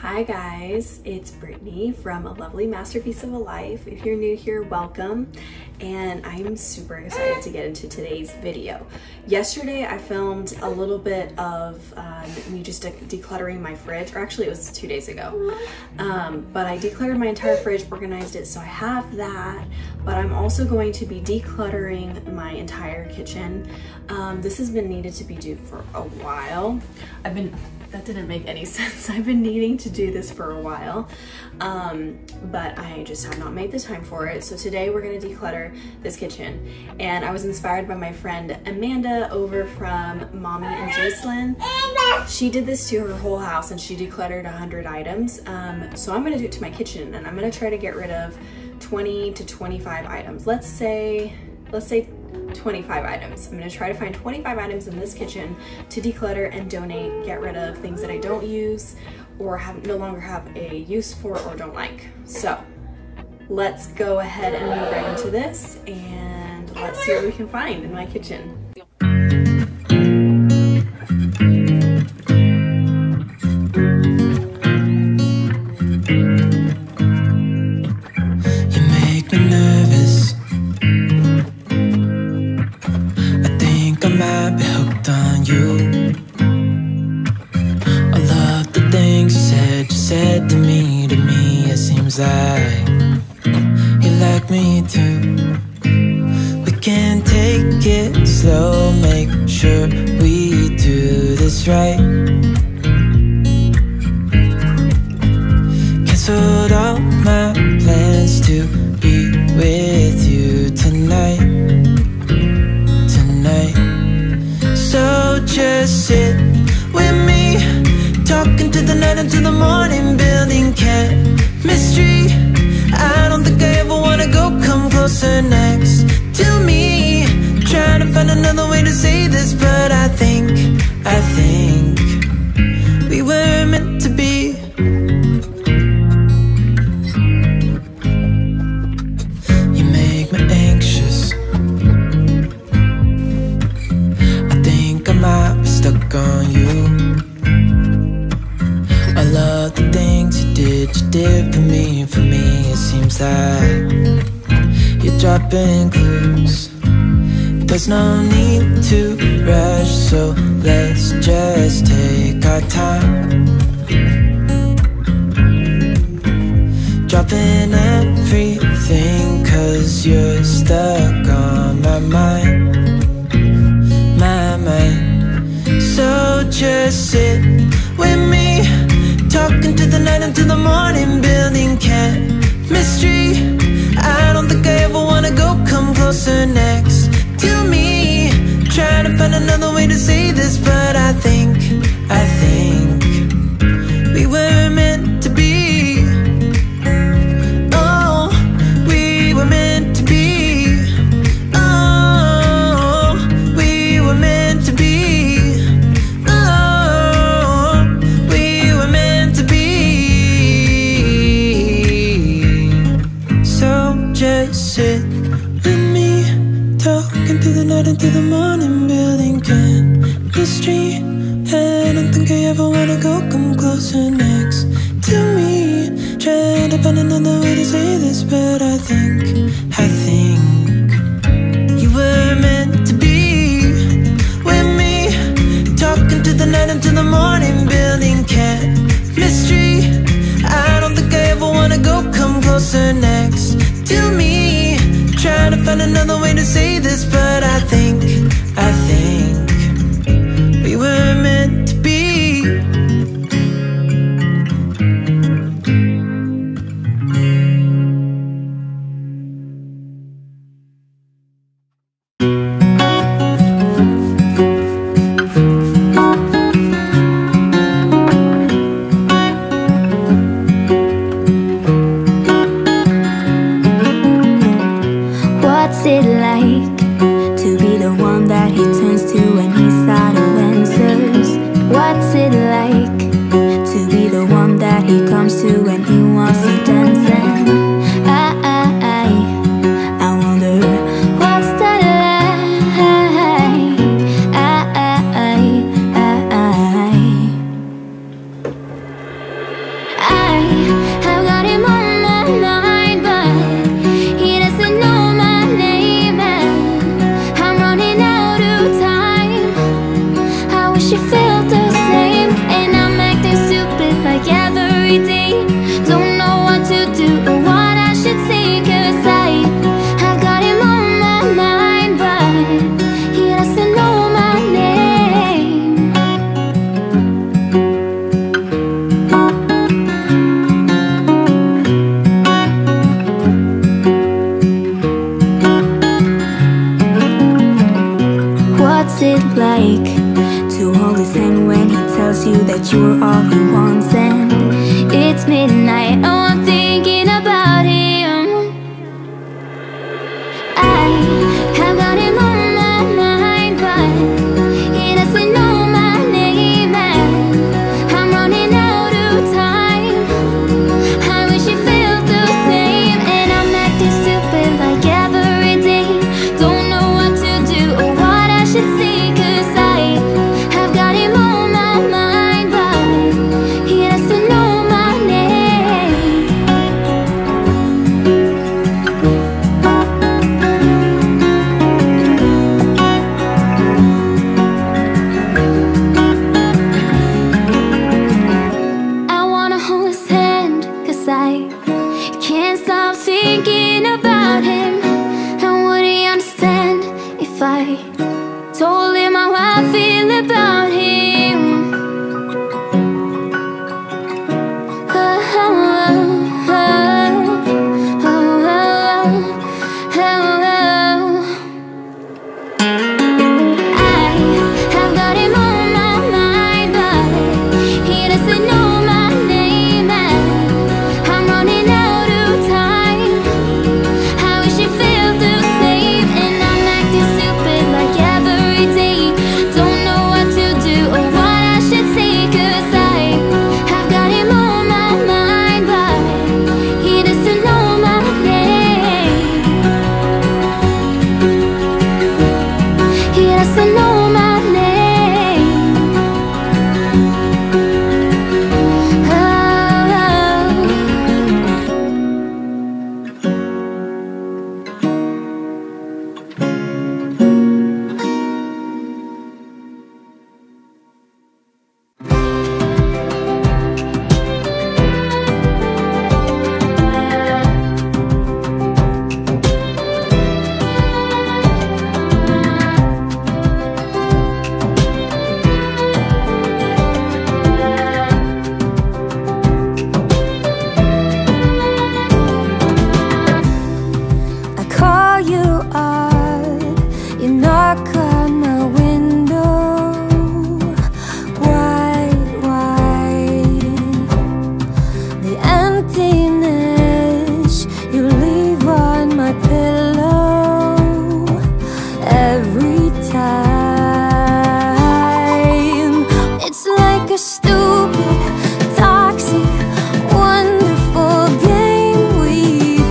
Hi guys, it's Brittany from A Lovely Masterpiece of a Life. If you're new here, welcome. And I'm super excited to get into today's video. Yesterday I filmed a little bit of me just decluttering my fridge, or actually it was 2 days ago. But I decluttered my entire fridge, organized it, so I have that. But I'm also going to be decluttering my entire kitchen. This has been needed to be due for a while. That didn't make any sense. I've been needing to do this for a while, but I just have not made the time for it. So today we're gonna declutter this kitchen. And I was inspired by my friend Amanda over from Mommy and Jacelyn. She did this to her whole house and she decluttered 100 items. So I'm gonna do it to my kitchen, and I'm gonna try to get rid of 20 to 25 items. Let's say 25 items. I'm gonna try to find 25 items in this kitchen to declutter and donate, get rid of things that I don't use or no longer have a use for or don't like. So let's go ahead and move right into this, and let's see what we can find in my kitchen. Like you like me too. We can take it slow, make sure we do this right. Canceled all my plans to be with you tonight. So just sit with me, talking to the night until the morning, building chemistry. I don't think I ever wanna go, come closer next to me. Trying to find another way to say this, but I think we were meant to be. You make me anxious. I think I might be stuck on you. I love the things you did for me. It seems like you're dropping clues. There's no need to rush, so let's just take our time. Dropping everything, 'cause you're stuck on my mind. So just sit with me, talking to the night until the morning, building chemistry. I don't think I ever wanna go, come closer next to me. Trying to find another way to say this, but I think we were meant to be. Oh, we were meant to be. Oh, we were meant to be. Sit with me, talking through the night until the morning, building chemistry. I don't think I ever wanna go, come closer next to me. Trying to find another way to say this, but I think you were meant to be with me, talking to the night until the morning, building chemistry. I don't think I ever wanna go, come closer next to me. Trying to find another way to say this, but I think we were meant to be. What's it like what's it like to hold his hand when he tells you that you're all he wants? And it's midnight, oh, I'm thinking about him. I have got him on my mind, but he doesn't know my name, and I'm running out of time. I wish you felt the same, and I'm acting stupid like every day. Don't know what to do or what I should say, 'cause I have got him on my mind, but he doesn't know my name. I wanna hold his hand, 'cause I can't stop thinking about him. And would he understand if I told him how I feel about him? Oh, oh, oh, oh, oh, oh. I have got him on my mind, but he doesn't know my name, and I'm running out of time. I wish you felt the same, and I'm acting stupid like every day. Don't know what to do or what I should say, 'cause I have got him on my mind, but he doesn't know my name. He doesn't know my name. I call you up, you knock on my window. Why? The emptiness you leave on my pillow every time. It's like a stupid, toxic, wonderful game we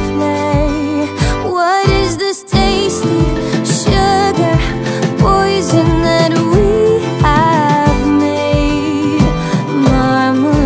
play. What is this tasty sugar poison that we have made? Marmalade.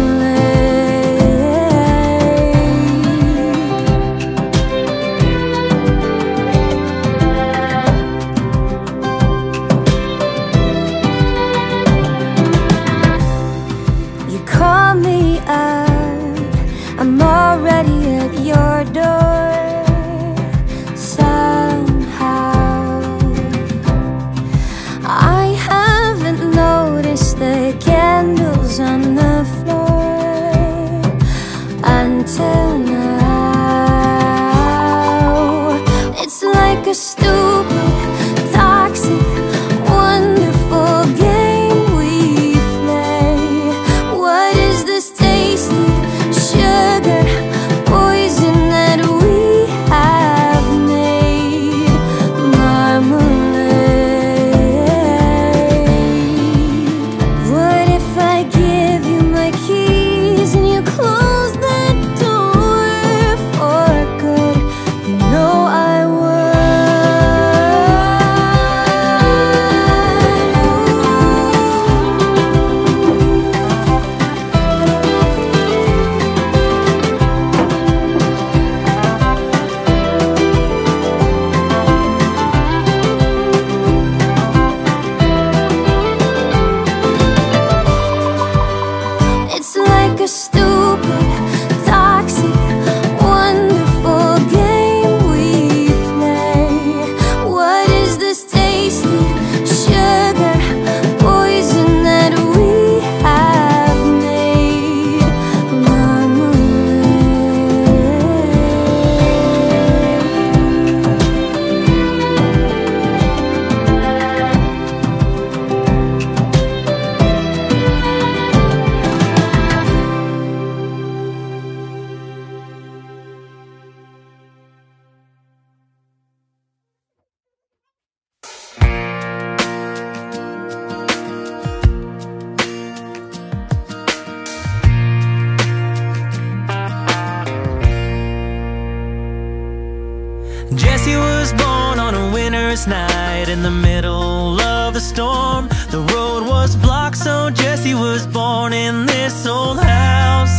winter's night in the middle of a storm. The road was blocked, so Jesse was born in this old house.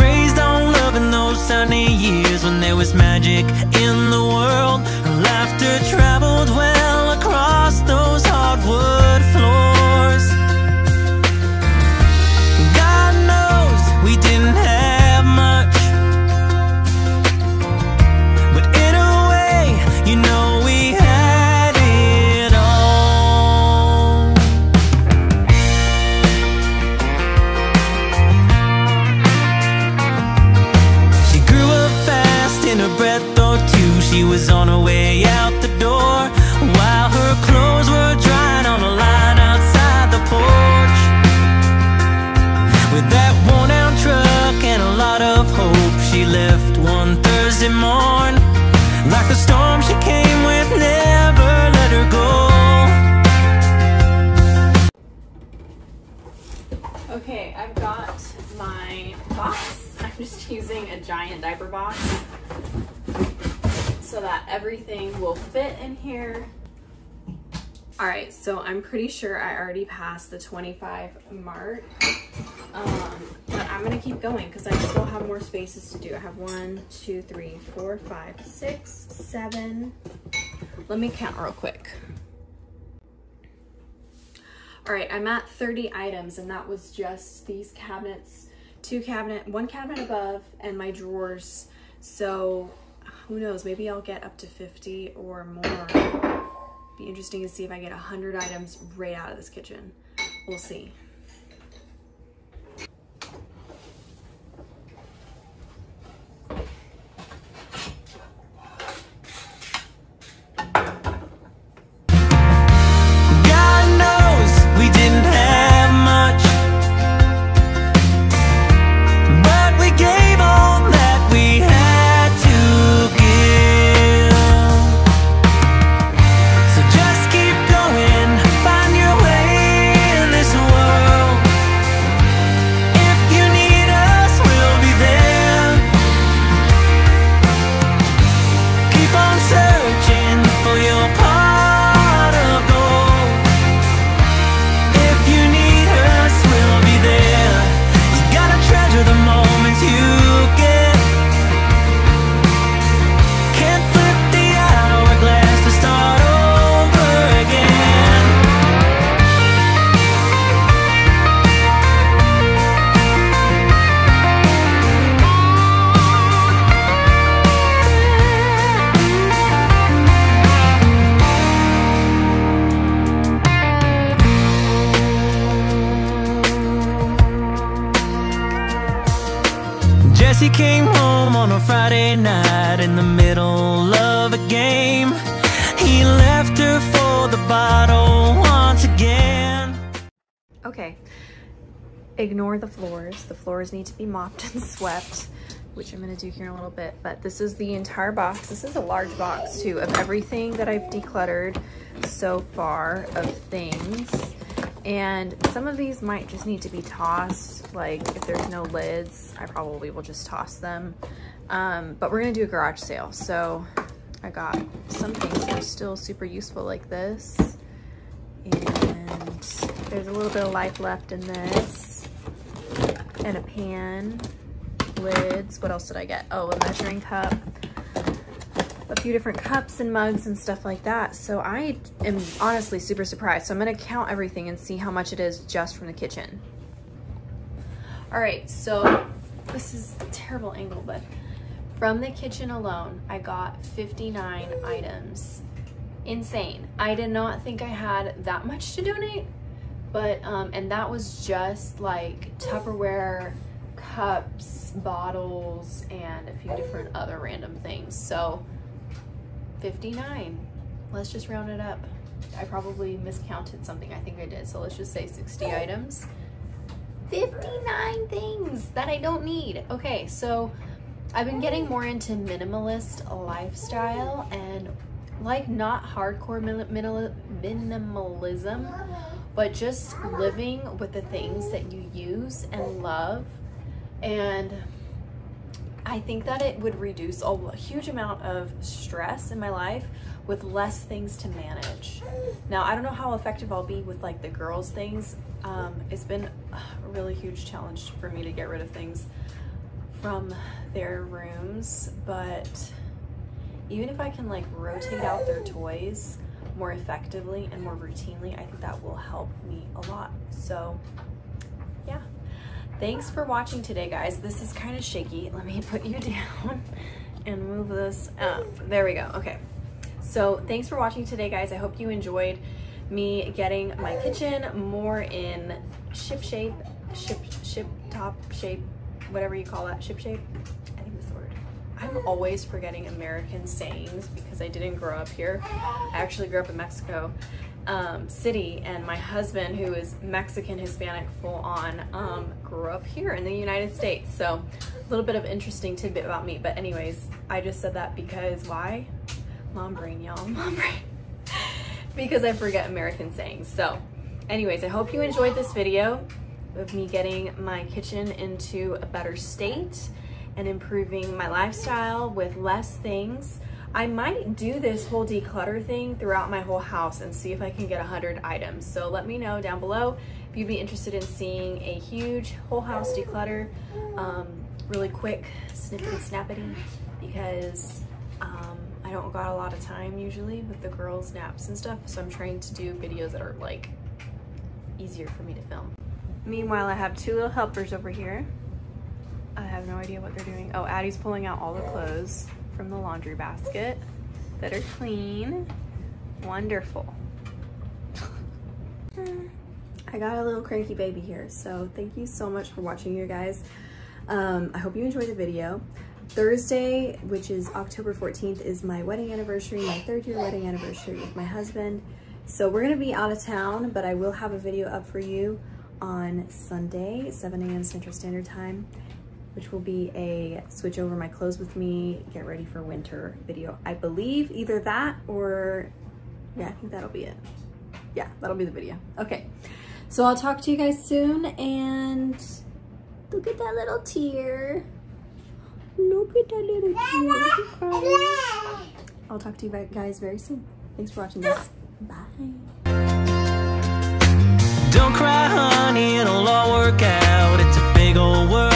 Raised on love in those sunny years when there was magic in the world. Her laughter traveled well across those hardwood floors. God knows we didn't have much, but in a way, you know, we had it all. She grew up fast, in a breath or two she was on her way out the door, while her clothes were drying on a line outside the porch. With that worn out truck and a lot of hope, she left one Thursday morn. Like the storm she came with, never let her go. Okay, I've got my box. I'm just using a giant diaper box so that everything will fit in here. All right, so I'm pretty sure I already passed the 25 mark, but I'm gonna keep going because I still have more spaces to do. I have 1, 2, 3, 4, 5, 6, 7. Let me count real quick. All right, I'm at 30 items, and that was just these cabinets, one cabinet above, and my drawers. So who knows, maybe I'll get up to 50 or more. Be interesting to see if I get 100 items right out of this kitchen. We'll see. God knows we didn't have much, but we gave all that we had to give. So just keep going, find your way in this world. If you need us, we'll be there. Keep on searching for your pot of gold. If you need us, we'll be there. You gotta treasure the moments you get. Can't flip the hourglass to start over again. Jesse came home on a Friday night in the middle of a game. He left her for the bottle once again. Okay, ignore the floors. The floors need to be mopped and swept, which I'm gonna do here in a little bit, but this is the entire box. This is a large box too, of everything that I've decluttered so far of things. And some of these might just need to be tossed. Like if there's no lids, I probably will just toss them. But we're gonna do a garage sale. So I got some things that are still super useful like this. And there's a little bit of life left in this. And a pan, lids. What else did I get? Oh, a measuring cup. A few different cups and mugs and stuff like that. So I am honestly super surprised. So I'm gonna count everything and see how much it is just from the kitchen. All right, so this is a terrible angle, but from the kitchen alone, I got 59 items. Insane. I did not think I had that much to donate, but, and that was just like Tupperware, cups, bottles, and a few different other random things. So 59, let's just round it up. I probably miscounted something, I think I did, so let's just say 60 items. 59 things that I don't need. Okay, so I've been getting more into minimalist lifestyle, and like not hardcore minimalism, but just living with the things that you use and love. And I think that it would reduce a huge amount of stress in my life with less things to manage. Now, I don't know how effective I'll be with like the girls' things. It's been a really huge challenge for me to get rid of things from their rooms, but even if I can like rotate out their toys more effectively and more routinely, I think that will help me a lot. So yeah, thanks for watching today, guys. This is kind of shaky. Let me put you down and move this up. There we go. Okay, so thanks for watching today, guys. I hope you enjoyed me getting my kitchen more in ship top shape, whatever you call that, ship shape. I think that's the word. I'm always forgetting American sayings because I didn't grow up here. I actually grew up in Mexico City, and my husband, who is Mexican Hispanic full on, grew up here in the United States. So a little bit of interesting tidbit about me. But anyways, I just said that because why? Mom brain, y'all, mom brain. Because I forget American sayings. So anyways, I hope you enjoyed this video of me getting my kitchen into a better state and improving my lifestyle with less things. I might do this whole declutter thing throughout my whole house and see if I can get 100 items. So let me know down below if you'd be interested in seeing a huge whole house declutter, really quick, snippety snappity, because I don't got a lot of time usually with the girls' naps and stuff, so I'm trying to do videos that are like easier for me to film. Meanwhile, I have two little helpers over here. I have no idea what they're doing. Oh, Addie's pulling out all the clothes from the laundry basket that are clean. Wonderful. I got a little cranky baby here, so thank you so much for watching, you guys. I hope you enjoyed the video. Thursday, which is October 14th, is my wedding anniversary, my 3rd-year wedding anniversary with my husband. So we're gonna be out of town, but I will have a video up for you on Sunday, 7 a.m. Central Standard Time, which will be a switch over my clothes with me, get ready for winter video. I believe either that or, yeah, I think that'll be it. Yeah, that'll be the video. Okay, so I'll talk to you guys soon, and look at that little tear. Look at that little tear. I'll talk to you guys very soon. Thanks for watching, guys. Bye. Don't cry, honey, it'll all work out. It's a big old world.